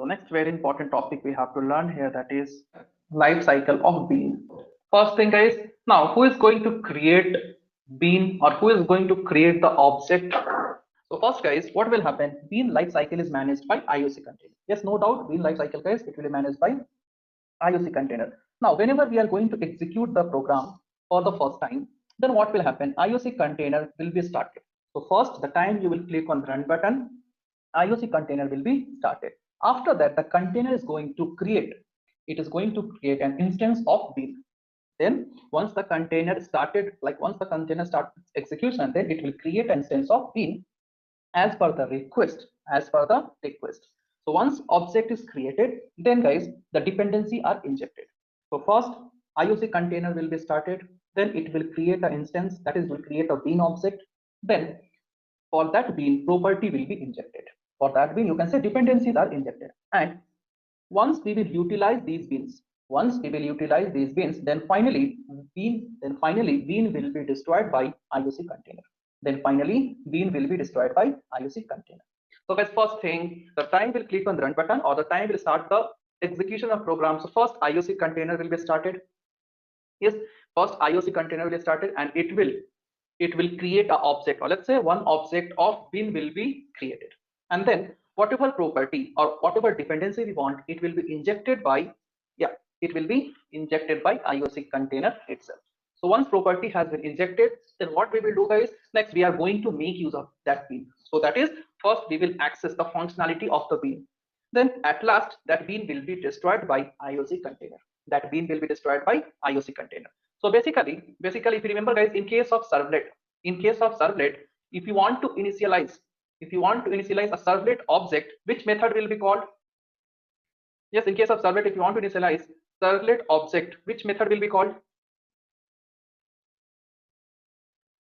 next very important topic we have to learn here, that is life cycle of bean. First thing guys, now who is going to create bean or who is going to create the object? So first guys, what will happen? Bean life cycle is managed by IOC container. Yes, no doubt, bean life cycle guys, it will be managed by IOC container. Now, whenever we are going to execute the program for the first time, then what will happen? IOC container will be started. So first, the time you will click on the run button, IOC container will be started. After that, the container is going to create. It is going to create an instance of bean. Then once the container started, like once the container starts execution, then it will create an instance of bean as per the request, as per the request. So once object is created, then guys, the dependency are injected. So first IOC container will be started, then it will create an instance, that is will create a bean object. Then for that bean, property will be injected. For that bean, you can say dependencies are injected. And once we will utilize these beans, then finally bean will be destroyed by IOC container. Then finally bean will be destroyed by IOC container. So guys, first thing, the time will click on the run button or the time will start the execution of program. So first IOC container will be started. Yes, first IOC container will be started and it will create an object, or let's say one object of bean will be created. And then whatever property or whatever dependency we want, it will be injected by, yeah, it will be injected by IOC container itself. So once property has been injected, then what we will do guys, next we are going to make use of that bean. So that is, first we will access the functionality of the bean. Then at last that bean will be destroyed by IOC container. That bean will be destroyed by IOC container. So basically, if you remember guys, in case of servlet, if you want to initialize a servlet object, which method will be called? Yes, in case of servlet, if you want to initialize servlet object, which method will be called?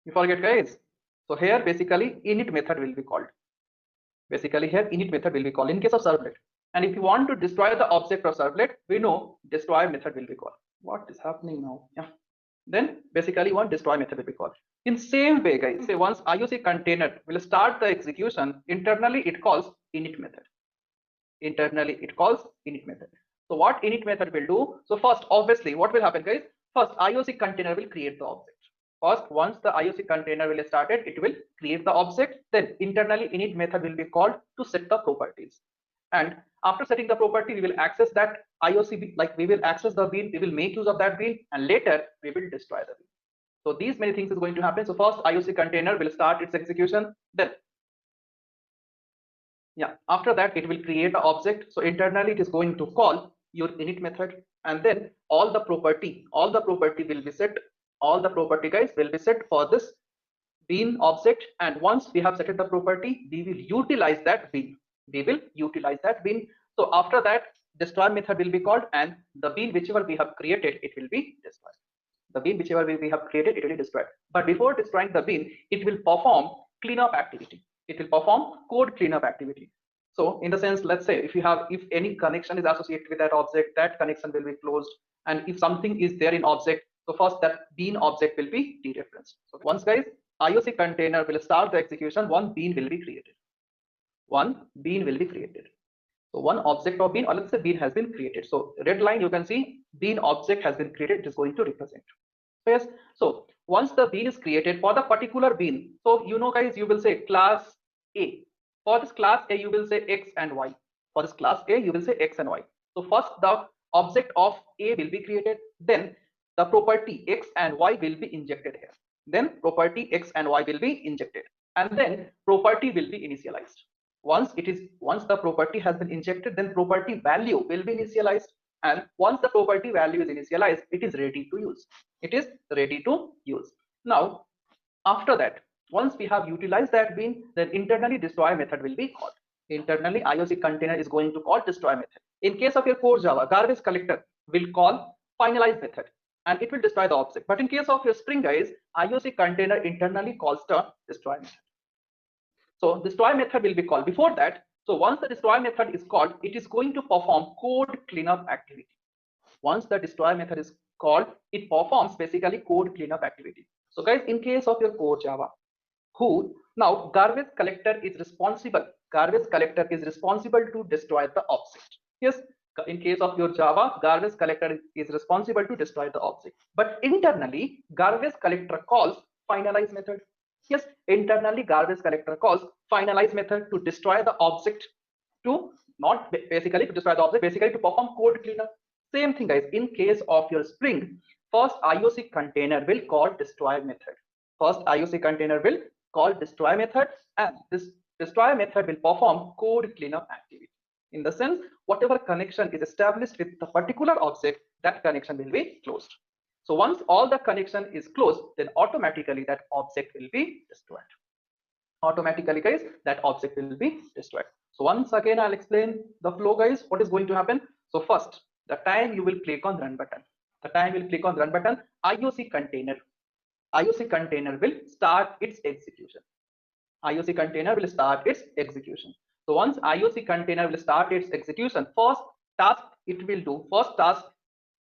You forget guys. So here basically init method will be called. Basically here init method will be called in case of servlet. And if you want to destroy the object of servlet, we know destroy method will be called. What is happening now? Yeah. Then basically one destroy method will be called. In same way guys, say once IOC container will start the execution, internally it calls init method. So what init method will do? So first, obviously, what will happen guys? First IOC container will create the object. First, once the IOC container will started, it will create the object. Then internally init method will be called to set the properties. And after setting the property, we will access that IOC, like we will access the bean, we will make use of that bean, and later we will destroy the bean. So these many things is going to happen. So first IOC container will start its execution. Then yeah, after that it will create an object. So internally it is going to call your init method, and then all the property will be set. All the property guys will be set for this bean object, and once we have set the property, we will utilize that bean. So after that, destroy method will be called, and the bean whichever we have created, it will be destroyed. But before destroying the bean, it will perform cleanup activity. Code cleanup activity. So in the sense, let's say if any connection is associated with that object, that connection will be closed. And if something is there in object, so first that bean object will be dereferenced. So once guys, IOC container will start the execution, one bean will be created. So one object of bean, or let's say bean has been created. So red line, you can see bean object has been created. It is going to represent. Yes. So once the bean is created for the particular bean, so you know guys, you will say class A. For this class A, you will say X and Y. So first the object of A will be created, then the property X and Y will be injected here. And then property will be initialized. Once the property has been injected, then property value will be initialized. And once the property value is initialized, it is ready to use. Now, after that, once we have utilized that bean, then internally destroy method will be called. Internally IOC container is going to call destroy method. In case of your core Java, garbage collector will call finalize method, and it will destroy the object. But in case of your Spring guys, IOC container internally calls the destroy method. So destroy method will be called. Before that, so once the destroy method is called, it is going to perform code cleanup activity. Once the destroy method is called, it performs basically code cleanup activity. So guys, in case of your core Java, Now, garbage collector is responsible. Garbage collector is responsible to destroy the object. Yes, in case of your Java, garbage collector is responsible to destroy the object. But internally, garbage collector calls finalize method. Yes, internally, garbage collector calls finalize method to destroy the object, to not basically to destroy the object, basically to perform code cleanup. Same thing, guys. In case of your Spring, first IOC container will call destroy method. First IOC container will call destroy method, and this destroy method will perform code cleanup activity. In the sense, whatever connection is established with the particular object, that connection will be closed. So once all the connection is closed, then automatically that object will be destroyed. Automatically, guys, that object will be destroyed. So once again, I'll explain the flow, guys. What is going to happen? So first, the time you will click on run button, the time you will click on run button, IOC container will start its execution. IOC container will start its execution. So once IOC container will start its execution, first task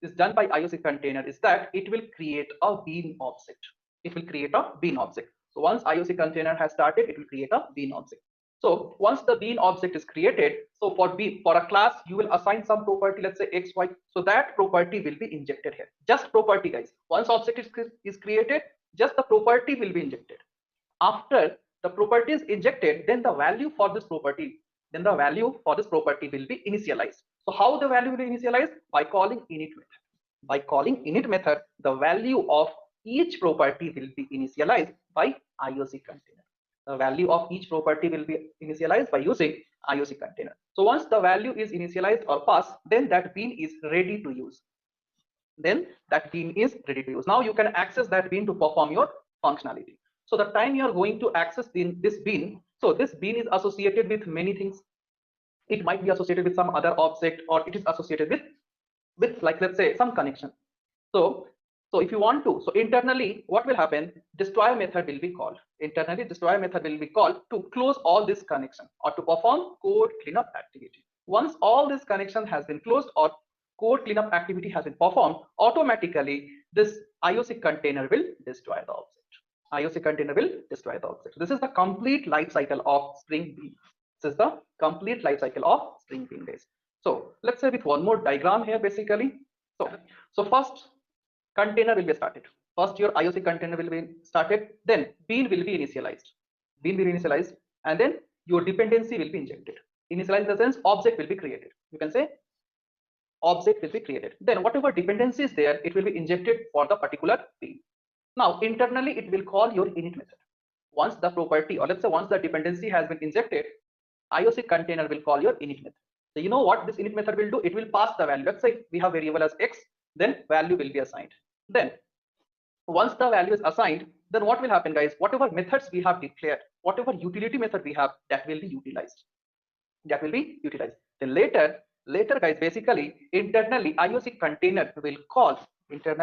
is done by IOC container is that it will create a bean object. It will create a bean object. So once IOC container has started, it will create a bean object. So once the bean object is created, so for a class, you will assign some property, let's say x, y. So that property will be injected here. Just property, guys. Once object is created, just the property will be injected. After the property is injected, then the value for this property will be initialized. So how the value will be initialized? By calling init method. By calling init method, the value of each property will be initialized by IOC container. The value of each property will be initialized by using IOC container. So once the value is initialized or passed, then that bean is ready to use. Now you can access that bean to perform your functionality. So the time you are going to access this bean, so this bean is associated with many things. It might be associated with some other object, or it is associated with like, let's say, some connection. So if you want to, so internally what will happen? Destroy method will be called. Internally, destroy method will be called to close all this connection or to perform code cleanup activity. Once all this connection has been closed or code cleanup activity has been performed, automatically this IOC container will destroy the object. IOC container will destroy the object. This is the complete life cycle of Spring Bean. This is the complete life cycle of Spring Bean days. So let's say with one more diagram here, basically. So first container will be started. First your IOC container will be started, then bean will be initialized. Bean will be initialized, and then your dependency will be injected. Initialize in the sense object will be created. You can say object will be created. Then whatever dependency is there, it will be injected for the particular bean. Now internally it will call your init method. Once the property, or let's say once the dependency has been injected, IOC container will call your init method. So you know what this init method will do? It will pass the value. Let's say we have variable as x, then value will be assigned. Then once the value is assigned, then what will happen, guys? Whatever methods we have declared, whatever utility method we have, that will be utilized. Then later, guys, basically internally IOC container will call destroy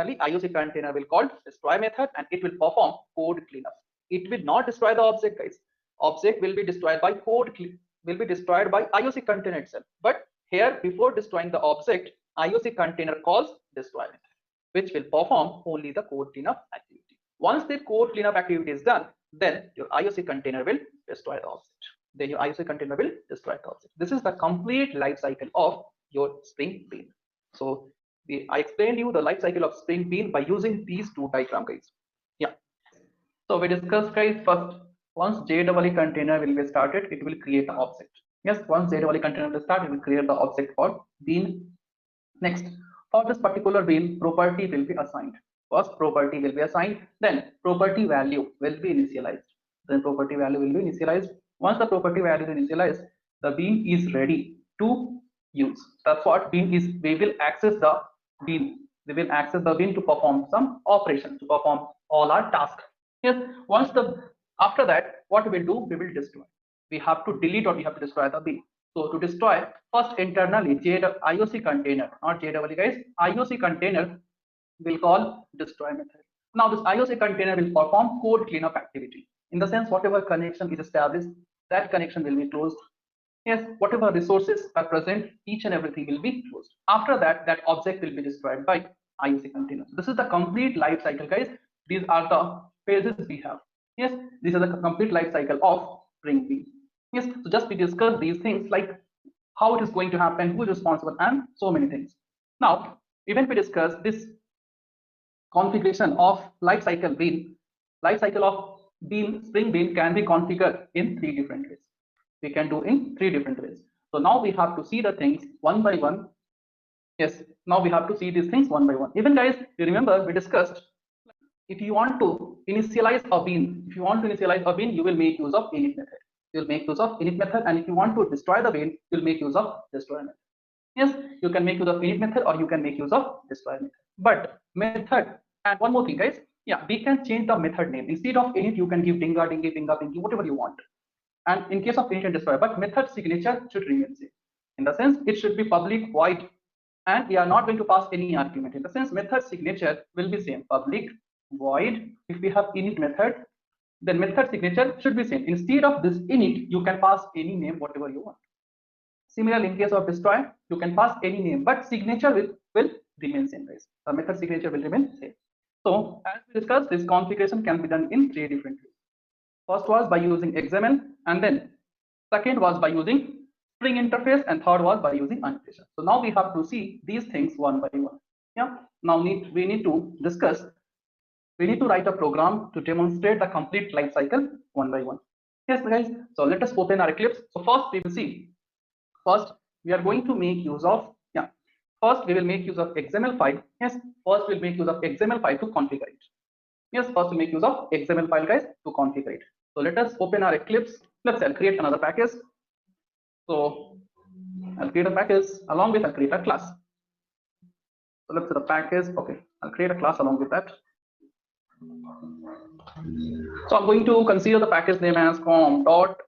method, and it will perform code cleanup. It will not destroy the object, guys. Object will be destroyed by IOC container itself. But here, before destroying the object, IOC container calls destroy method, which will perform only the code cleanup activity. Once the code cleanup activity is done, then your IOC container will destroy the object. This is the complete life cycle of your Spring Bean. So I explained you the life cycle of Spring Bean by using these two diagram, guys. Yeah. So we discussed, guys, first, once JEE container will be started, it will create an object. Yes, once JEE container will start, it will create the object for bean. Next, for this particular bean, property will be assigned. First property will be assigned, then property value will be initialized. Once the property value is initialized, the bean is ready to use. That's what bean is. We will access the bean. To perform some operation, to perform all our tasks. Yes. After that, what we will do? We will destroy. We have to delete or we have to destroy the bean. So to destroy, first internally IOC container, not JEE, guys. IOC container will call destroy method. Now this IOC container will perform code cleanup activity. In the sense, whatever connection is established, that connection will be closed. Yes, whatever resources are present, each and everything will be closed. After that, that object will be destroyed by IOC container. So this is the complete life cycle, guys. These are the phases we have. Yes, this is the complete life cycle of Spring Bean. Yes, so just we discuss these things like how it is going to happen, who is responsible, and so many things. Now, even we discuss this configuration of life cycle of Spring Bean can be configured in three different ways. We can do in three different ways. So now we have to see the things one by one. Yes, now we have to see these things one by one. Even guys, you remember we discussed if you want to initialize a bean, you will make use of init method. You will make use of init method, and if you want to destroy the bean, you'll make use of destroy method. Yes, you can make use of init method or you can make use of destroy method. But method, and one more thing, guys. Yeah, we can change the method name. Instead of init, you can give dinga, dingy, pinga, pinky, whatever you want. And in case of init and destroy, but method signature should remain same. In the sense, it should be public void, and we are not going to pass any argument. In the sense, method signature will be same, public void. If we have init method, then method signature should be same. Instead of this init, you can pass any name, whatever you want. Similarly, in case of destroy, you can pass any name, but signature will remain same, guys. The method signature will remain same. So as we discussed, this configuration can be done in three different ways. First was by using XML, and then second was by using Spring interface, and third was by using annotation. So now we have to see these things one by one. Yeah. Now we need to discuss. We need to write a program to demonstrate the complete life cycle one by one. Yes, guys. So let us open our Eclipse. So first we will see. First we are going to make use of First we will make use of XML file. Yes. First we'll make use of XML file to configure it. Yes, first we make use of XML file, guys, to configure it. So let us open our Eclipse. Let's say I'll create another package. So I'll create a package, along with I'll create a class. So let's say the package, okay, I'll create a class along with that. So I'm going to consider the package name as com dot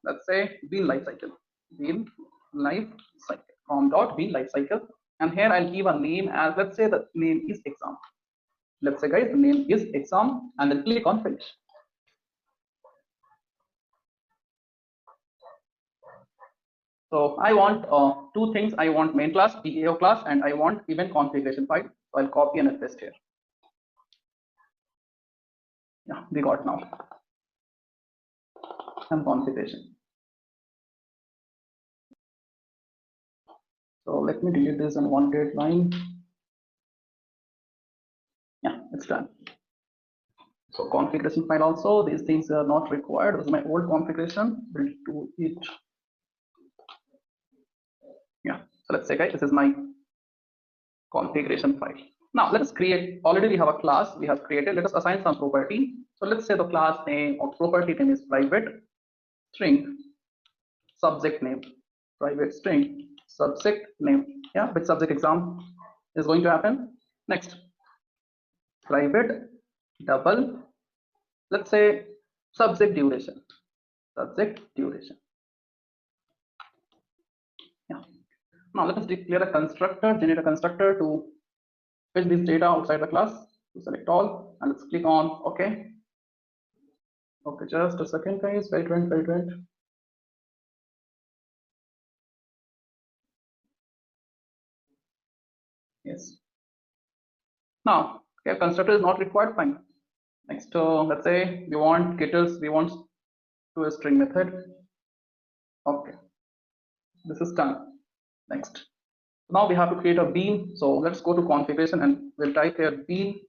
let's say bean lifecycle, bean lifecycle, com dot bean lifecycle, and here I'll give a name as, let's say the name is exam. Let's say, guys, the name is exam, and then click on finish. So I want two things. I want main class, PAO class, and I want event configuration file. So I'll copy and paste here. Yeah, we got now. And configuration. So let me delete this in one line. Yeah, it's done. So configuration file also, these things are not required. This is my old configuration. We'll do it. Yeah, so let's say, guys, this is my configuration file. Now let us create, already we have a class we have created. Let us assign some property. So let's say the class name or property name is private string subject name, private string subject name. Yeah, which subject exam is going to happen. Next, private double, let's say subject duration, subject duration. Yeah. Now let us declare a constructor, generate a constructor to fetch this data outside the class. So select all and let's click on OK. Okay, just a second, guys. Wait. Yes. Now, okay, constructor is not required. Fine. Next, let's say we want getters. We want to a string method. Okay, this is done. Next, now we have to create a bean. So let's go to configuration and we'll type here bean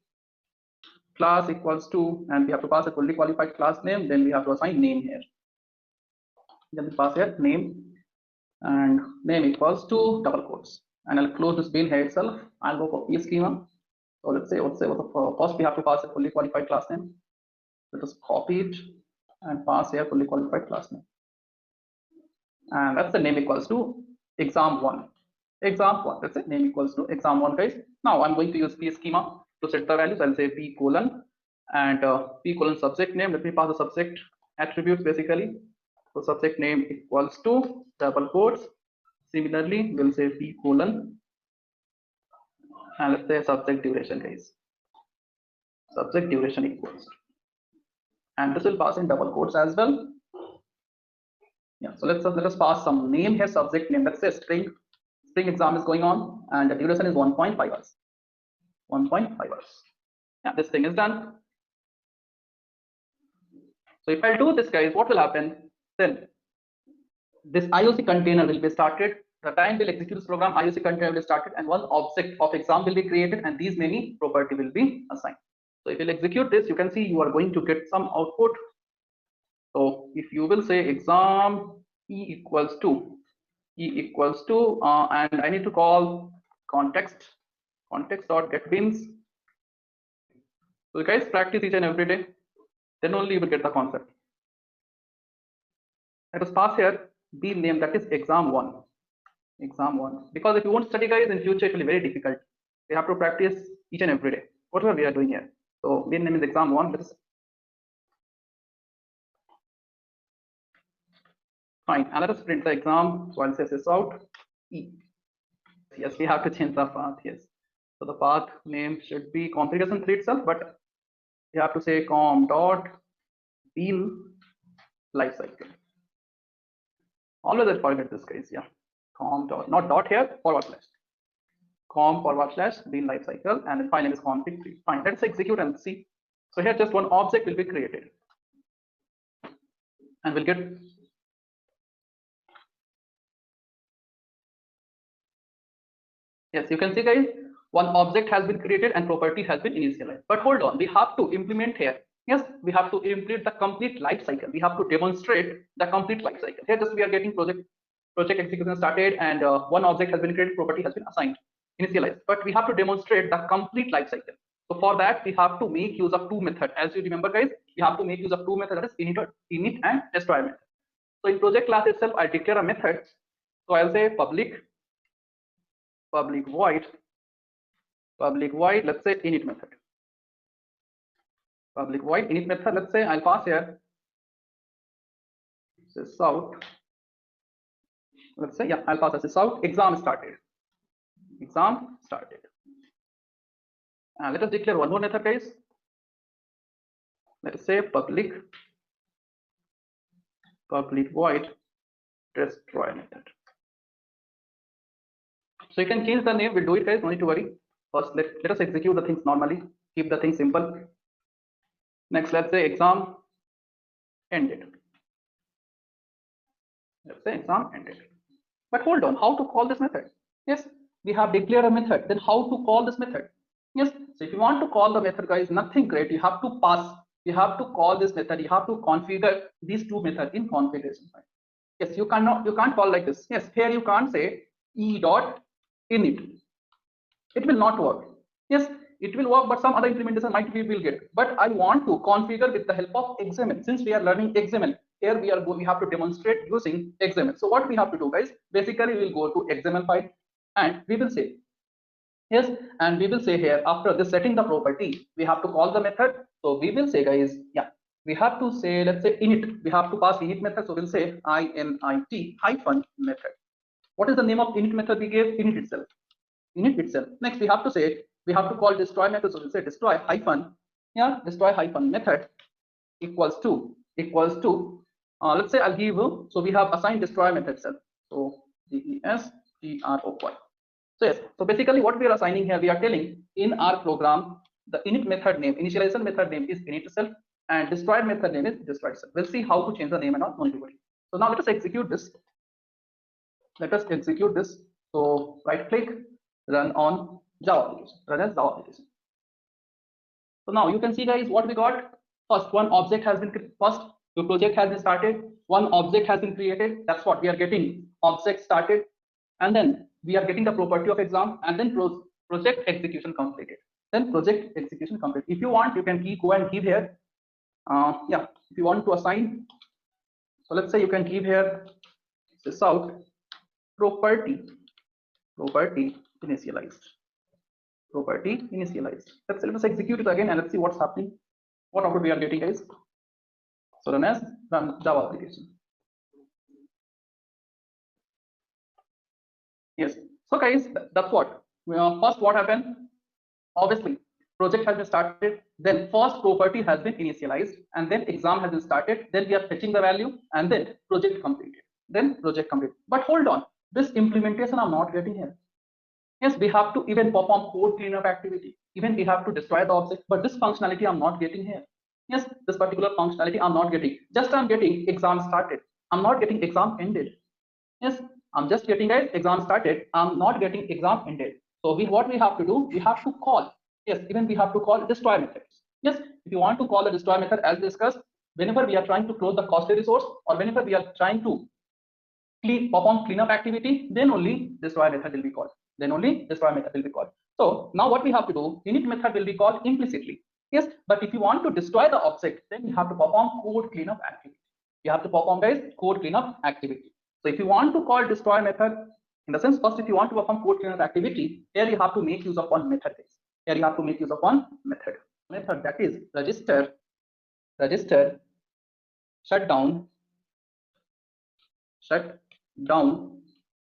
class equals to, and we have to pass a fully qualified class name. Then we have to assign name here. Then we pass here name, and name equals to double quotes. And I'll close this bean here itself. I'll go for p schema. So let's say what the first we have to pass a fully qualified class name. Let us copy it and pass here fully qualified class name. And that's the name equals to exam1. Exam1, that's it, name equals to exam1, guys. Now I'm going to use p schema to set the values. I'll say p colon and p colon subject name. Let me pass the subject attributes basically. So subject name equals to double quotes. Similarly, we'll say p colon and let's say subject duration, guys. Subject duration equals, and this will pass in double quotes as well. Yeah, so let us pass some name here, subject name. Let's say string exam is going on, and the duration is 1.5 hours. 1.5 hours. Yeah, this thing is done. So if I do this, guys, what will happen? Then this IOC container will be started. The time will execute this program, IOC container will be started, and one object of exam will be created, and these many property will be assigned. So if you'll execute this, you can see you are going to get some output. So if you will say exam e equals to and I need to call context dot get beans. So guys, practice each and every day, then only you will get the concept. Let us pass here bean name, that is exam1, because if you won't study, guys, in future it will be very difficult. We have to practice each and every day whatever we are doing here. So bean name is exam1. Let's fine, and let us print the exam. So I'll say this out e. Yes, we have to change the path. Yes, so the path name should be configuration 3 itself, but you have to say com dot bean lifecycle. Always I forget this, guys. Yeah, com dot, not dot here, forward slash com forward slash bean lifecycle, and the file name is config 3. Fine, let's execute and see. So here just one object will be created, and we'll get yes, you can see, guys, one object has been created and property has been initialized. But hold on, we have to implement here. Yes, we have to implement the complete life cycle. We have to demonstrate the complete life cycle. Here just we are getting project execution started, and one object has been created, property has been assigned, initialized. But we have to demonstrate the complete life cycle. So for that, we have to make use of two methods. As you remember, guys, we have to make use of two methods, that is init and destroy method. So in project class itself, I declare a method. So I'll say public void, let's say init method. Public void init method, let's say I'll pass here this out. Let's say, yeah, I'll pass this out. Exam started. And let us declare one more method, guys. Let us say public void destroy method. So you can change the name. We'll do it, guys. No need to worry. First, let us execute the things normally. Keep the thing simple. Next, let's say exam ended. Let's say exam ended. But hold on, how to call this method? Yes, we have declared a method. Then how to call this method? Yes, so if you want to call the method, guys, nothing great. You have to pass. You have to call this method. You have to configure these two methods in configuration file. Yes, you can't call like this. Yes, here you can't say e dot init. It will not work. Yes, it will work, but some other implementation might we will get. But I want to configure with the help of XML. Since we are learning XML, here we have to demonstrate using XML. So what we have to do, guys, basically we will go to XML file, and we will say yes, and we will say here after this setting the property, we have to call the method. So we will say, guys, yeah, we have to say, let's say init. We have to pass init method. So we'll say init hyphen method. What is the name of init method we gave? Init itself. Next, we have to say, we have to call destroy method. So we'll say destroy hyphen method equals to let's say I'll give, so we have assigned destroy method itself. So destroy. So yes, so basically what we are assigning here, we are telling in our program the init method name, initialization method name is init itself, and destroy method name is destroy itself. We'll see how to change the name and all. So now let us execute this. So right click, run on Java application, run as Java application. So now you can see, guys, what we got. First, one object has been the project has been started. One object has been created. That's what we are getting. Object started, and then we are getting the property of exam, and then project execution completed. If you want, you can go and give here. Yeah, if you want to assign. So let's say you can give here this out property initialized. Let's execute it again and let's see what's happening. What output we are getting, guys. So run Java application. Yes. So guys, that's what. First, what happened? Obviously, project has been started. Then first property has been initialized, and then exam has been started. Then we are fetching the value, and then project completed. But hold on, this implementation I'm not getting here. Yes, we have to even perform code cleanup activity. Even we have to destroy the object, but this functionality I'm not getting here. Yes, this particular functionality I'm not getting. Just I'm getting exam started. I'm not getting exam ended. Yes, I'm just getting a exam started. I'm not getting exam ended. So what we have to do, we have to call. Yes, even we have to call destroy methods. Yes, if you want to call a destroy method as discussed, whenever we are trying to close the costly resource or whenever we are trying to perform cleanup activity, then only destroy method will be called. Then only destroy method will be called. So now what we have to do, init method will be called implicitly. Yes, but if you want to destroy the object, then you have to perform code cleanup activity. You have to perform guys code cleanup activity. So if you want to call destroy method, in the sense first if you want to perform code cleanup activity, here you have to make use of one method. Here you have to make use of one method. Method that is register shutdown shutdown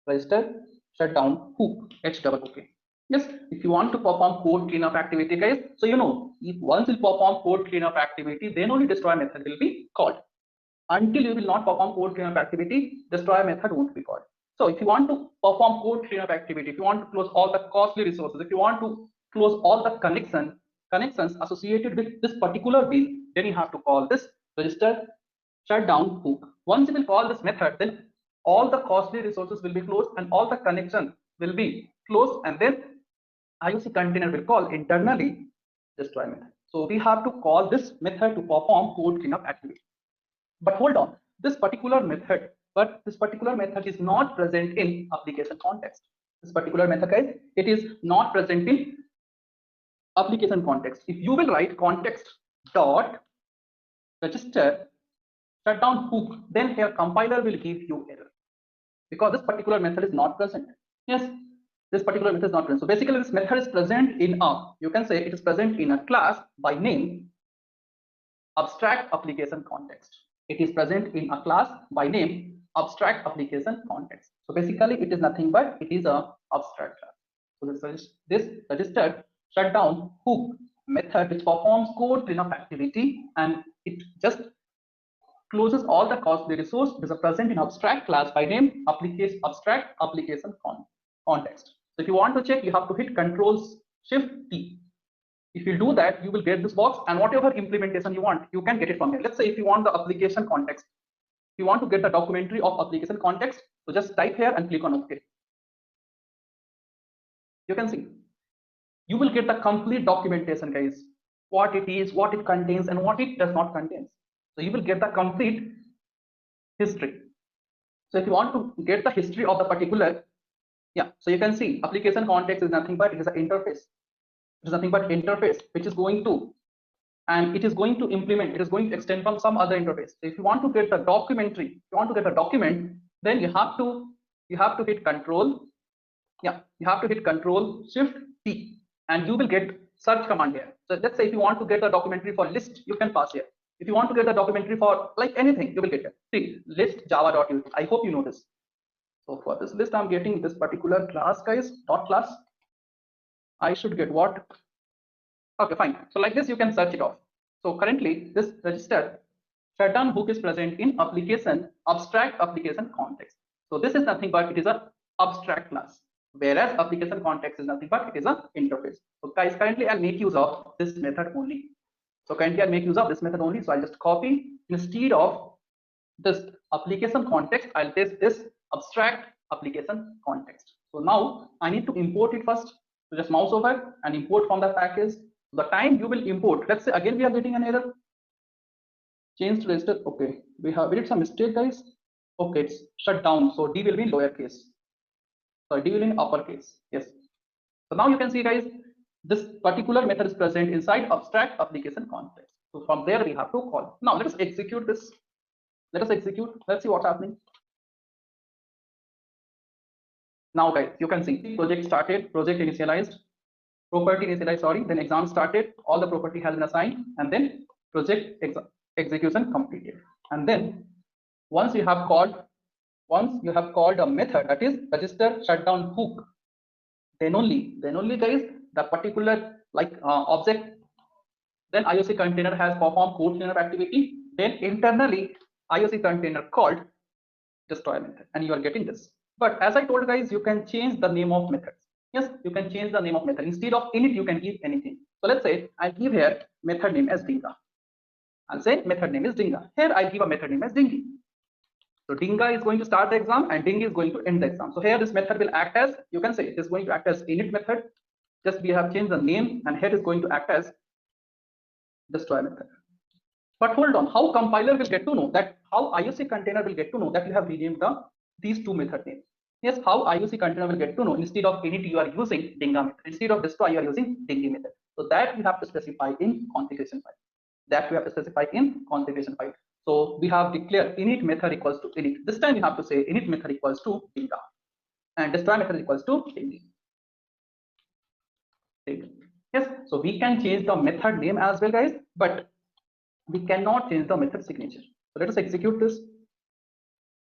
register shutdown hook h double hook. Yes, if you want to perform code cleanup activity guys, so you know if once you perform code cleanup activity, then only destroy method will be called. Until you will not perform code cleanup activity, destroy method won't be called. So if you want to perform code cleanup activity, if you want to close all the costly resources, if you want to close all the connections associated with this particular bill, then you have to call this register shutdown hook. Once you will call this method, then all the costly resources will be closed and all the connections will be closed, and then IOC container will call internally destroy method. So we have to call this method to perform code cleanup activity. But hold on, this particular method is not present in application context. This particular method, guys, it is not present in application context. If you will write context dot register shutdown hook, then here compiler will give you error because this particular method is not present. Yes, this particular method is not present. So basically, this method is present in a, you can say it is present in a class by name abstract application context. It is present in a class by name abstract application context. So basically, it is nothing but it is a abstract class. So this registered shutdown hook method which performs code cleanup activity and it just closes all the costly resource. It is a present in abstract class by name application abstract application context. So if you want to check, you have to hit Control Shift T. If you do that, you will get this box, and whatever implementation you want, you can get it from here. Let's say if you want the application context, if you want to get the documentary of application context, so just type here and click on OK. You can see you will get the complete documentation, guys, what it is, what it contains, and what it does not contain. So you will get the complete history. So if you want to get the history of the particular, yeah, so you can see application context is nothing but it is an interface. It is nothing but interface which is going to, and it is going to implement, it is going to extend from some other interface. So if you want to get the documentary, if you want to get the document, then you have to hit Control, yeah, you have to hit Control Shift T, and you will get search command here. So let's say if you want to get the documentary for list, you can pass here. If you want to get the documentary for like anything, you will get it. See, list java.ut. I hope you know this. So for this list, I'm getting this particular class, guys, dot class. I should get what? Okay, fine. So like this, you can search it off. So currently, this register shutdown hook is present in application abstract application context. So this is nothing but it is a abstract class, whereas application context is nothing but it is a interface. So guys, currently I'll make use of this method only. So currently I'll make use of this method only. So I'll just copy instead of this application context, I'll paste this abstract application context. So now I need to import it first. So just mouse over and import from the package. The time you will import, let's say again we are getting an error. Change to register. Okay, we did some mistake, guys. Okay, it's shut down. So D will be in lowercase. So D will be in uppercase. Yes. So now you can see, guys, this particular method is present inside abstract application context. So from there we have to call. Now let us execute this. Let us execute. Let's see what's happening. Now, guys, you can see project started, project initialized, property initialized, sorry, then exam started, all the property has been assigned, and then project execution completed. And then once you have called a method that is register shutdown hook, then only guys, the particular object, then IOC container has performed code cleanup activity, then internally IOC container called destroy method, and you are getting this. But as I told guys, you can change the name of methods. Yes, you can change the name of method. Instead of init, you can give anything. So let's say I give here method name as Dinga. I'll say method name is Dinga. Here I'll give a method name as Dingy. So Dinga is going to start the exam and Dingy is going to end the exam. So here this method will act as, you can say it is going to act as init method. Just we have changed the name, and here is going to act as destroy method. But hold on, how compiler will get to know that, how IOC container will get to know that you have renamed these two method names? Yes, how IOC container will get to know, instead of init you are using Dinga method, instead of destroy you are using Dingy method. So that we have to specify in configuration file. That we have to specify in configuration file. So we have declared init method equals to init. This time we have to say init method equals to Dinga and destroy method equals to Dingy. Yes, so we can change the method name as well, guys, but we cannot change the method signature. So let us execute this.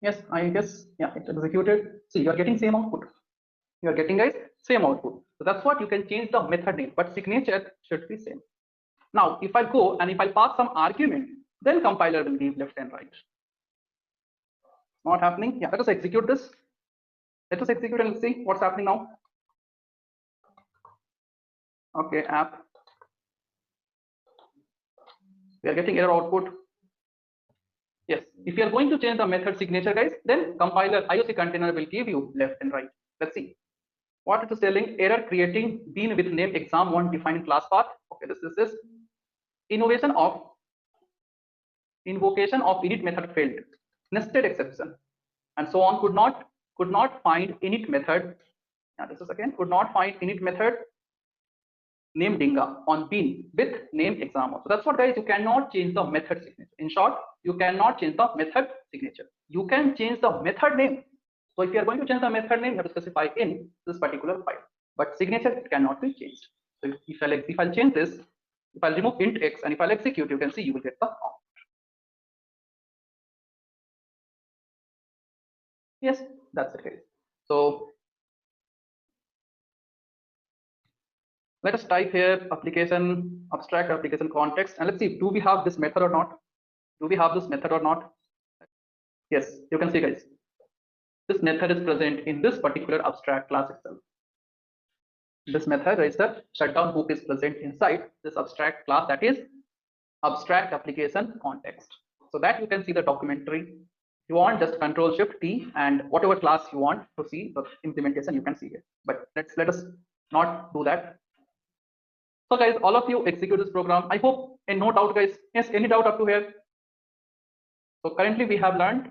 Yes, I guess, yeah, it's executed. See, you are getting same output. You are getting, guys, same output. So that's what you can change the method name, but signature should be same. Now, if I go and if I pass some argument, then compiler will give left and right. Not happening. Yeah, let us execute this. Let us execute and see what's happening now. Okay, app. We are getting error output. Yes, if you are going to change the method signature, guys, then compiler IOC container will give you left and right. Let's see what it is telling. Error creating bean with name exam1 defined class path. Okay, this is this invocation of init method failed, nested exception, and so on. Could not find init method. Now this is again could not find init method name Dinga on bean with name exam1. So that's what, guys, you cannot change the method signature. In short, you cannot change the method signature. You can change the method name. So if you are going to change the method name, you have to specify in this particular file, but signature cannot be changed. So if I'll change this, if I'll remove int x and if I'll execute, you can see you will get the output. Yes, that's it, guys. So let us type here application abstract application context, and let's see, do we have this method or not? Do we have this method or not? Yes, you can see, guys, this method is present in this particular abstract class itself. This method is the shutdown hook is present inside this abstract class, that is abstract application context. So that you can see the documentary. You want just Control Shift T and whatever class you want to see the implementation, you can see it. But let us not do that. So guys, all of you execute this program. I hope and no doubt, guys. Yes, any doubt up to here? So currently we have learned,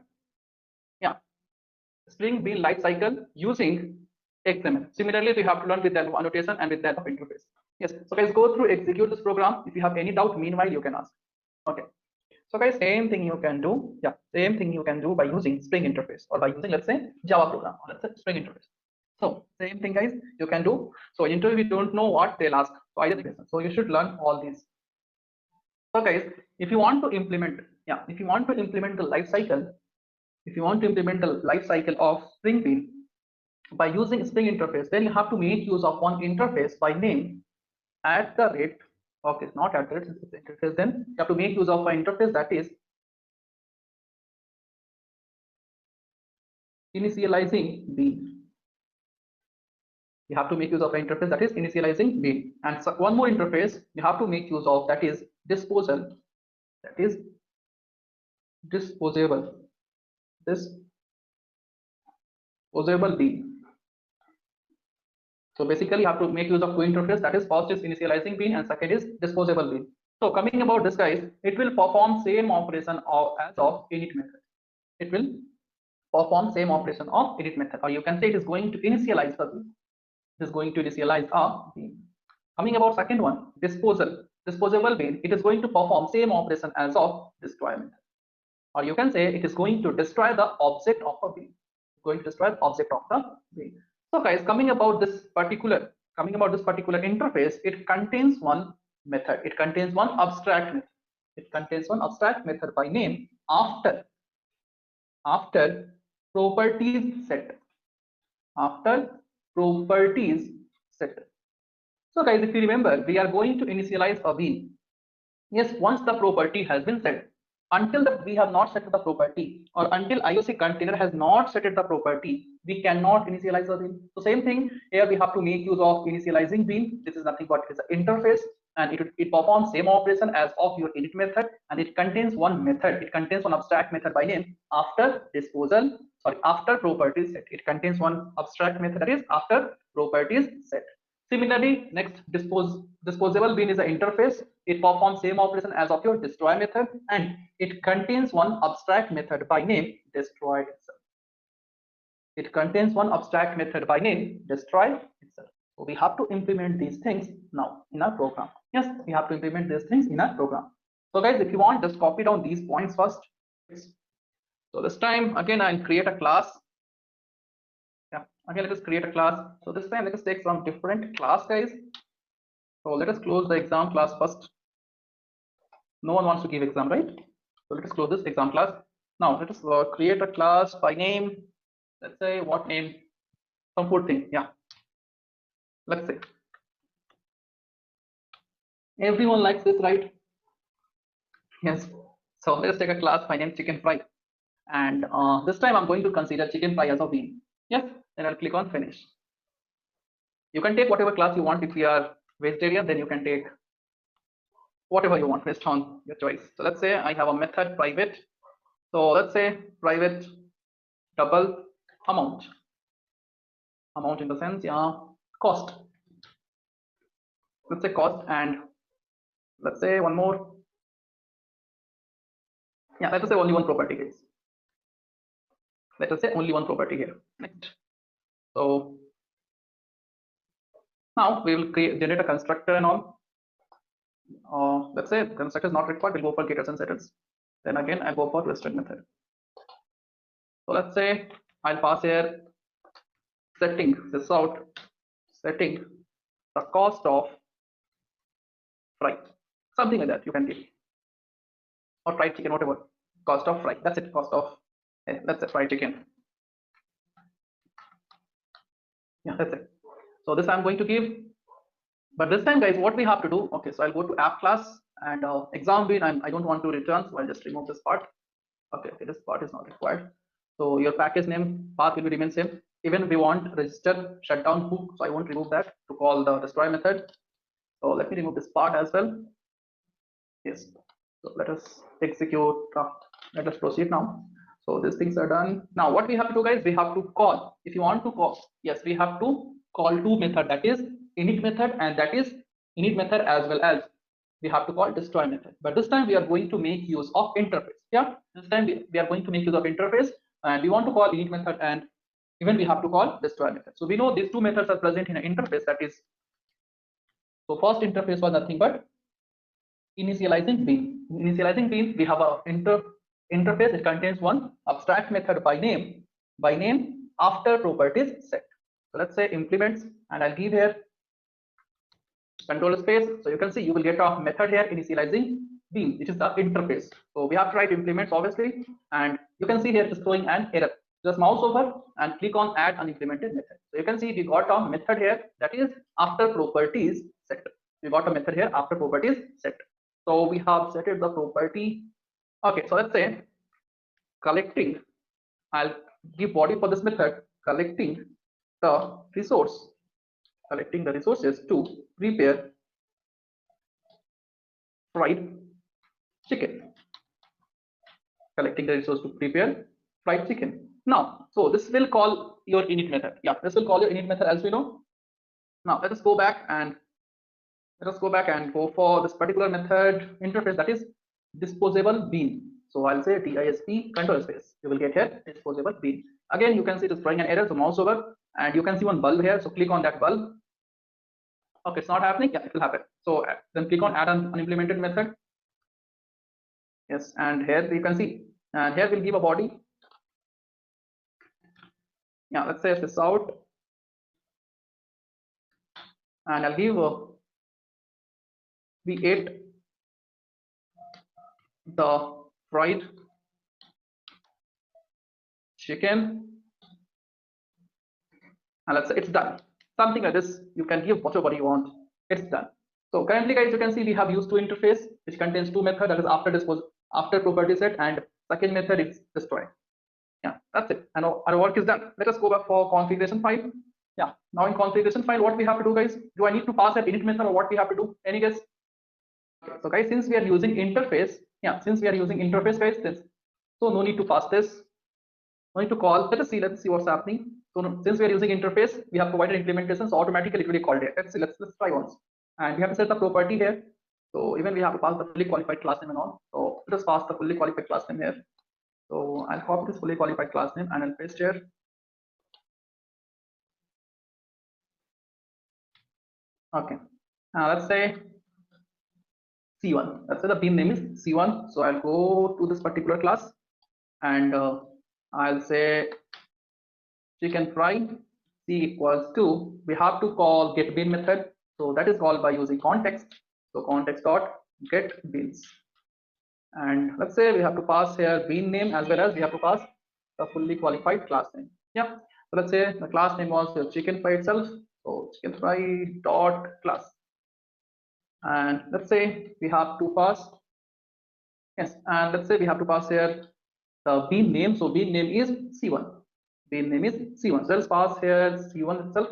yeah, string bean life cycle using XML. Similarly, we have to learn with that annotation and with that of interface. Yes, so guys, go through, execute this program. If you have any doubt, meanwhile, you can ask. Okay. So guys, same thing you can do. Yeah, same thing you can do by using Spring interface or by using, let's say, Java program or let's say Spring interface. So same thing, guys, you can do. So interview, we don't know what they'll ask. So either question. So you should learn all these. So guys, if you want to implement, yeah, if you want to implement the life cycle, if you want to implement the life cycle of Spring Bean by using Spring interface, then you have to make use of one interface by name at the rate. Okay, not at the rate, it's interface. Then you have to make use of an interface that is initializing bean. You have to make use of an interface that is initializing bean, and so one more interface you have to make use of, that is disposal, that is disposable bean. So basically you have to make use of two interfaces, that is first is initializing bean and second is disposable bean. So coming about this, guys, it will perform same operation as of init method. It will perform same operation of init method, or you can say it is going to initialize the bean. It is going to initialize a bean. Coming about second one, disposable bean, it is going to perform same operation as of destroy method, or you can say it is going to destroy the object of a bean. Going to destroy the object of the bean. So guys, coming about this particular interface, it contains one method. It contains one abstract method. It contains one abstract method by name after properties set. After properties set. So guys, if you remember, we are going to initialize a bean. Yes, once the property has been set, until that we have not set the property, or until IOC container has not set the property, we cannot initialize the bean. So same thing here, we have to make use of initializing bean. This is nothing but it's an interface. and it performs same operation as of your init method, and it contains one method. It contains one abstract method by name after disposal. Sorry, after properties set. It contains one abstract method that is after properties set. Similarly, next disposable bin is an interface. It performs same operation as of your destroy method, and it contains one abstract method by name destroy itself. It contains one abstract method by name destroy itself. So we have to implement these things now in our program. Yes, we have to implement these things in our program. So guys, if you want, just copy down these points first. So this time again, I'll create a class. Yeah, again, let us create a class. So this time let us take some different class, guys. So let us close the exam class first. No one wants to give exam, right? So let us close this exam class. Now let us create a class by name. Let's say what name? Some food thing. Yeah. Let's say everyone likes this, right? Yes. So let's take a class by name chicken fry, and this time I'm going to consider chicken fry as a bean. Yes. Then I'll click on finish. You can take whatever class you want. If you are vegetarian, then you can take whatever you want based on your choice. So let's say I have a method private. So let's say private double amount. Amount in the sense, yeah, cost. Let's say cost, and let's say one more. Yeah, let us say only one property, guys. Let us say only one property here. Next. So now we will generate a constructor and all. Let's say constructor is not required. We'll go for getters and setters. Then again, I'll go for twisted method. So let's say I'll pass here setting this out, setting the cost of fry, something like that. You can give, or fried chicken, whatever. Cost of fry. That's it. Cost of let's say fried chicken. Yeah, that's it. So this I'm going to give. But this time, guys, what we have to do, okay, so I'll go to app class, and exam bin, I don't want to return, so I'll just remove this part. Okay, this part is not required. So your package name path will be remain same. Even we want register shutdown hook, so I won't remove that to call the destroy method. So let me remove this part as well. Yes, so let us execute, let us proceed now. So these things are done. Now what we have to do, guys, we have to call, if you want to call, yes, we have to call two method, that is init method, and that is init method, as well as we have to call destroy method. But this time we are going to make use of interface. Yeah, this time we are going to make use of interface, and we want to call init method, and even we have to call destroy method. So we know these two methods are present in an interface, that is, so first interface was nothing but initializing bean. In initializing bean, we have a interface. It contains one abstract method by name after properties set. So let's say implements, and I'll give here control space. So you can see you will get a method here initializing bean, which is the interface. So we have to write implements obviously, and you can see here it is throwing an error. Just mouse over and click on add unimplemented method. So you can see we got a method here that is after properties set. We got a method here after properties set. So we have set the property. Okay, so let's say collecting, I'll give body for this method, collecting the resource, collecting the resources to prepare fried chicken, collecting the resource to prepare fried chicken. Now, so this will call your init method. Yeah, this will call your init method, as we know. Now let us go back and go for this particular method interface, that is disposable bean. So I'll say disp control space. You will get here disposable bean. Again, you can see it is throwing an error. So mouse over, and you can see one bulb here. So click on that bulb. Okay, it's not happening. Yeah, it will happen. So then click on add an unimplemented method. Yes, and here you can see, and here we'll give a body. Yeah, let's say this out, and I'll give we ate the fried chicken, and let's say it's done. Something like this. You can give whatever you want. It's done. So currently, guys, you can see we have used two interface which contains two methods, that is after property set, and second method is destroy. Yeah, that's it. And our work is done. Let us go back for configuration file. Yeah, now in configuration file, what we have to do, guys? Do I need to pass that init method, or what we have to do? Any guess? So guys, since we are using interface, since we are using interface, guys, this, so no need to pass this, no need to call. Let's see what's happening. So since we are using interface, we have provided implementation, so automatically it will be called here. Let's see, let's try once. And we have to set the property here. So even we have to pass the fully qualified class name and all. So let us pass the fully qualified class name here. So I'll copy this fully qualified class name and I'll paste here. Okay. Now let's say C1. Let's say the bean name is C1. So I'll go to this particular class and I'll say chicken fry C equals to, we have to call get bean method. So that is called by using context. So context dot get beans. And let's say we have to pass here bean name as well as we have to pass the fully qualified class name. Yeah. So let's say the class name was chicken fry itself. So chicken fry dot class. And let's say we have to pass, yes, and let's say we have to pass here the bean name. So bean name is C1. Bean name is C1. So let's pass here C1 itself.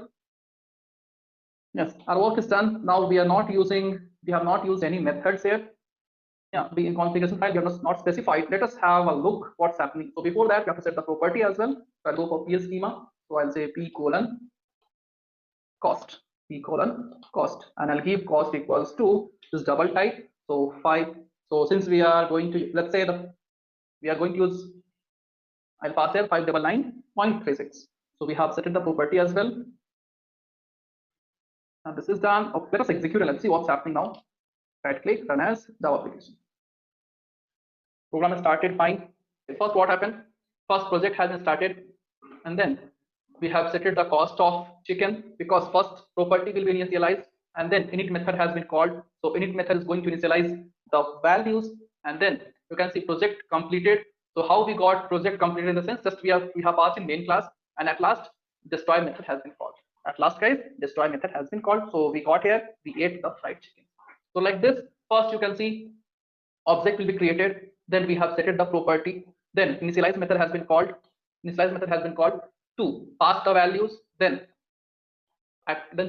Yes, our work is done. Now we have not used any methods here. Yeah, the configuration file we have not specified. Let us have a look what's happening. So before that, we have to set the property as well. So I'll go for PS schema. So I'll say p colon cost, p colon cost, and I'll give cost equals to this double type. So 5. So since we are going to, let's say we are going to use, I'll pass here 599.36. So we have set the property as well. And this is done. Okay, let us execute and let's see what's happening now. Right click, run as Java application. Program is started fine. First, what happened? First project has been started, and then we have set the cost of chicken because first property will be initialized, and then init method has been called. So init method is going to initialize the values, and then you can see project completed. So how we got project completed in the sense just we have passed in main class, and at last destroy method has been called. At last, guys, destroy method has been called. So we got here, we ate the fried chicken. So like this, first you can see object will be created, then we have set the property, then initialize method has been called. Initialize method has been called to pass the values, then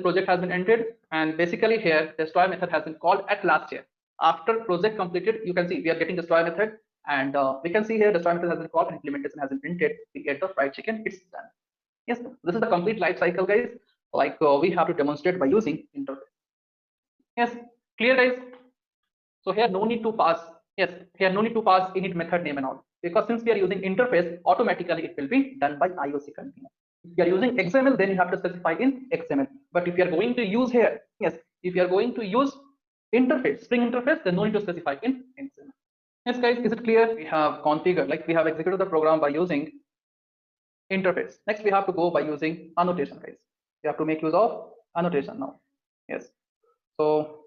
project has been ended, and basically here destroy method has been called at last here. After project completed, you can see we are getting destroy method, and we can see here destroy method has been called and implementation has been printed. We get the fried chicken, it's done. Yes, this is the complete life cycle, guys, like we have to demonstrate by using interface. Yes, clear, guys? So here no need to pass, yes, here no need to pass init method name and all, because since we are using interface, automatically it will be done by IOC container. If you are using XML, then you have to specify in XML. But if you are going to use here, yes, if you are going to use interface, Spring interface, then no need to specify in XML. Yes, guys, is it clear? We have configured, like we have executed the program by using interface. Next, we have to go by using annotation, guys. We have to make use of annotation now. Yes. So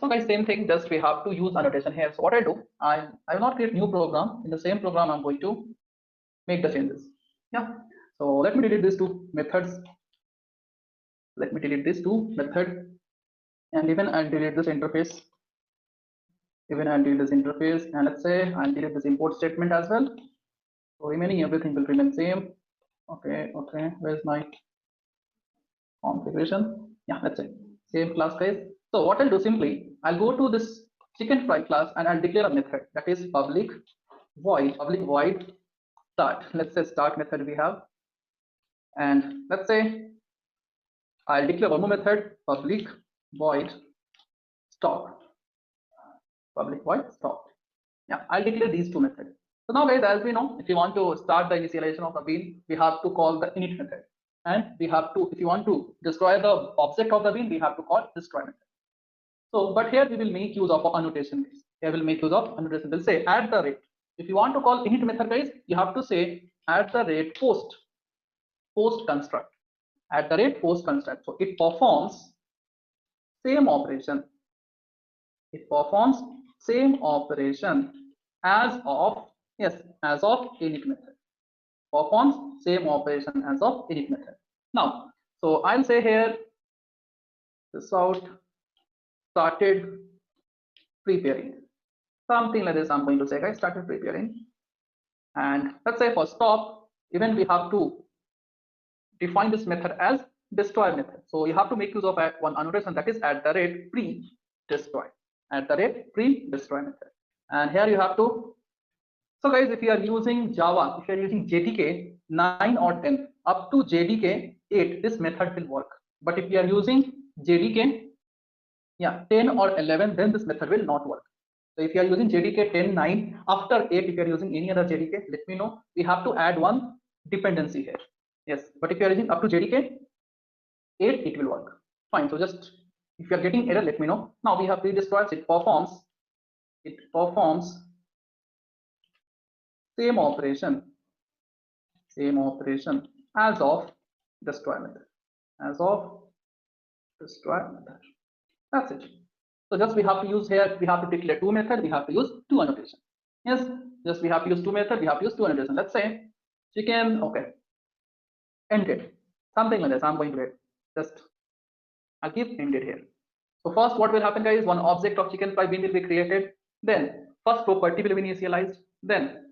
guys, same thing, just we have to use annotation here. So what I do, I will not create new program. In the same program, I'm going to make the changes. Yeah. So let me delete these two methods. Let me delete these two method, and even I'll delete this interface. Even I'll delete this interface, and let's say I'll delete this import statement as well. So remaining everything will remain same. Okay, where's my configuration? Yeah, that's it. Same class, guys. So what I'll do simply, I'll go to this chicken fry class and I'll declare a method that is public void start. Let's say start method we have, and let's say I'll declare one more method, public void stop. Public void stop. Yeah, I'll declare these two methods. So now, guys, as we know, if you want to start the initialization of the bean, we have to call the init method, and we have to, if you want to destroy the object of the bean, we have to call destroy method. So, but here we will make use of annotation. Here we'll make use of annotation. We'll say at the rate. If you want to call init method, guys, you have to say at the rate post construct. At the rate post construct. So it performs same operation. It performs same operation as of, yes, as of init method. Performs same operation as of init method. Now, so I'll say here this out started preparing. Something like this I'm going to say, guys, started preparing. And let's say for stop, even we have to define this method as destroy method. So you have to make use of one annotation, that is @pre-destroy, @pre-destroy method. And here you have to, so guys, if you are using Java, if you are using JDK 9 or 10 up to JDK 8, this method will work. But if you are using JDK, yeah, 10 or 11, then this method will not work. So if you are using JDK 10, 9, after 8, if you are using any other JDK, let me know. We have to add one dependency here. Yes, but if you are using up to JDK 8, it will work. Fine. So just if you are getting error, let me know. Now we have pre-destroys. It performs same operation as of destroy method, as of destroy method. That's it. So just we have to use here, we have to declare two methods, we have to use two annotation. Yes, just we have to use two methods, we have to use two annotation. Let's say chicken, okay, ended, something like this. I'm going to write, just I'll give ended here. So first what will happen, guys, one object of chicken fry bean will be created, then first property will be initialized, then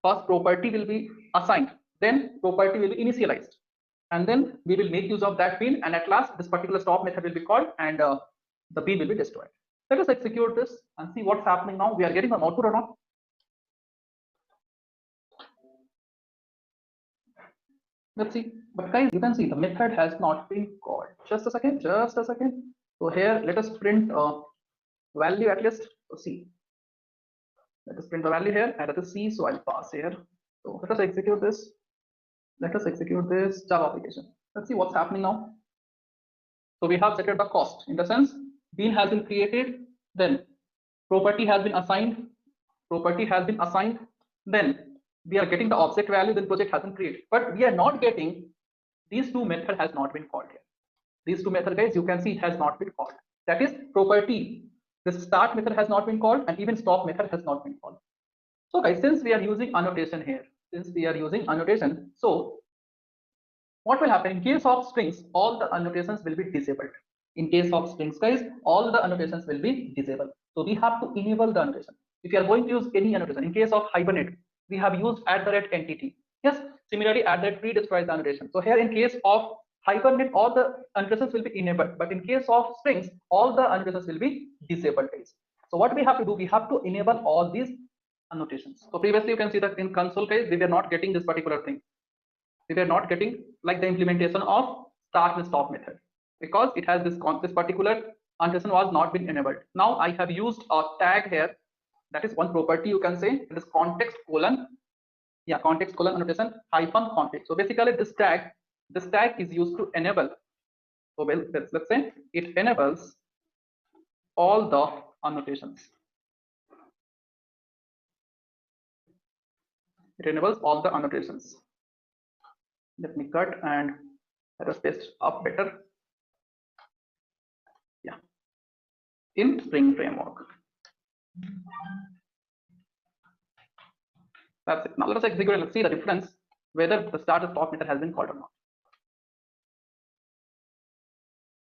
first property will be assigned, then property will be initialized, and then we will make use of that bean, and at last this particular stop method will be called, and the bean will be destroyed. Let us execute this and see what's happening now. We are getting an output or not? Let's see. But guys, you can see the method has not been called. Just a second, just a second. So here let us print a value at least. So see, let us print the value here, and let us see. So I'll pass here. So let us execute this. Let us execute this Java application. Let's see what's happening now. So we have set the cost, in the sense bean has been created, then property has been assigned, then we are getting the object value, then project has been created. But we are not getting, these two method has not been called here. These two method, guys, you can see it has not been called. That is property. The start method has not been called, and even stop method has not been called. So guys, since we are using annotation here, so what will happen in case of strings, all the annotations will be disabled. In case of strings, guys, all the annotations will be disabled. So we have to enable the annotation. If you are going to use any annotation, in case of hibernate, we have used @entity. Yes, similarly @pre-destroys the annotation. So here in case of hibernate, all the annotations will be enabled, but in case of strings, all the annotations will be disabled, guys. So what we have to do, we have to enable all these annotations. So previously you can see that in console, guys, we were not getting this particular thing. We were not getting like the implementation of start and stop method, because it has this particular annotation was not been enabled. Now I have used a tag here, that is one property, you can say it is context colon, yeah, context colon annotation hyphen config. So basically this tag is used to enable, so well, let's say it enables all the annotations. It enables all the annotations. Let me cut and let us paste up better. Yeah, in Spring Framework. That's it. Now let us execute and let's see the difference whether the start and stop method has been called or not.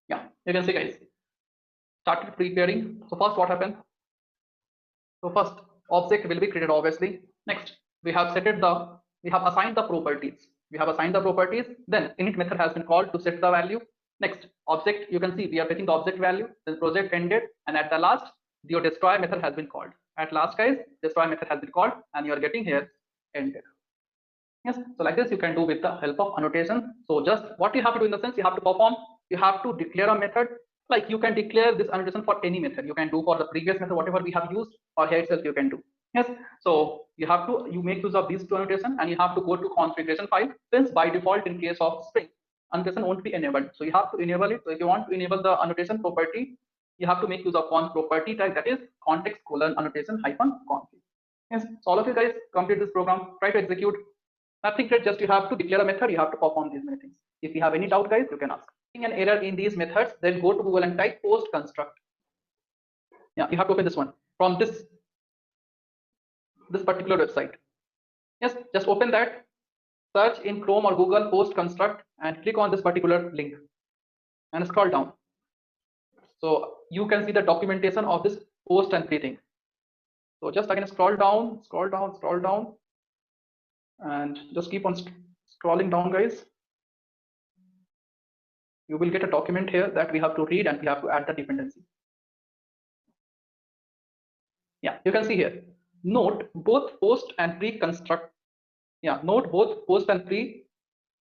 Yeah, you can see, guys, started preparing. So first what happened? So first object will be created, obviously. Next we have assigned the properties. Then init method has been called to set the value. Next object, you can see we are getting the object value. Then project ended, and at the last your destroy method has been called. At last, guys, destroy method has been called, and you are getting here ended. Yes, so like this you can do with the help of annotation. So just what you have to do, in the sense you have to declare a method. Like you can declare this annotation for any method. You can do for the previous method whatever we have used, or here itself you can do. Yes, so you make use of these two annotation, and you have to go to configuration file, since by default in case of string annotation won't be enabled, so you have to enable it. So if you want to enable the annotation property, you have to make use of one property tag, that is context colon annotation hyphen config. Yes, so all of you guys complete this program, try to execute. Nothing great, just you have to declare a method, you have to perform these many things. If you have any doubt, guys, you can ask. An error in these methods, then go to Google and type post construct. Yeah, you have to open this one from this particular website. Yes, just open that, search in Chrome or Google post construct, and click on this particular link and scroll down. So you can see the documentation of this post and everything. So just again scroll down, and just keep on scrolling down, guys. You will get a document here that we have to read and we have to add the dependency. Yeah, you can see here. Note both post and pre construct. Yeah, note both post and pre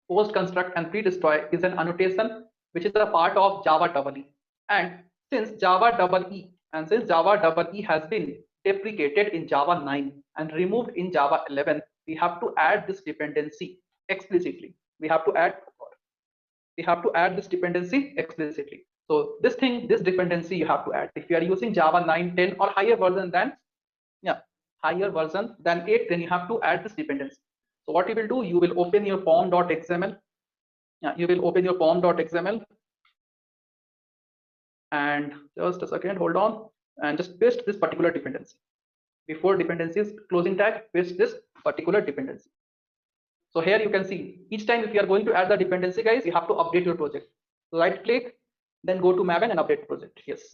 post construct and pre destroy is an annotation which is a part of Java EE. And since Java EE has been deprecated in Java 9 and removed in Java 11, we have to add this dependency explicitly. We have to add this dependency explicitly. So this dependency you have to add. If you are using Java 9, 10 or higher version than higher version than 8, then you have to add this dependency. So what you will do, you will open your form.xml. Yeah, you will open your form.xml and just a second, hold on, and just paste this particular dependency. Before dependencies closing tag, paste this particular dependency. So here you can see each time if you are going to add the dependency, guys, you have to update your project. Right click, then go to Maven and update project. Yes.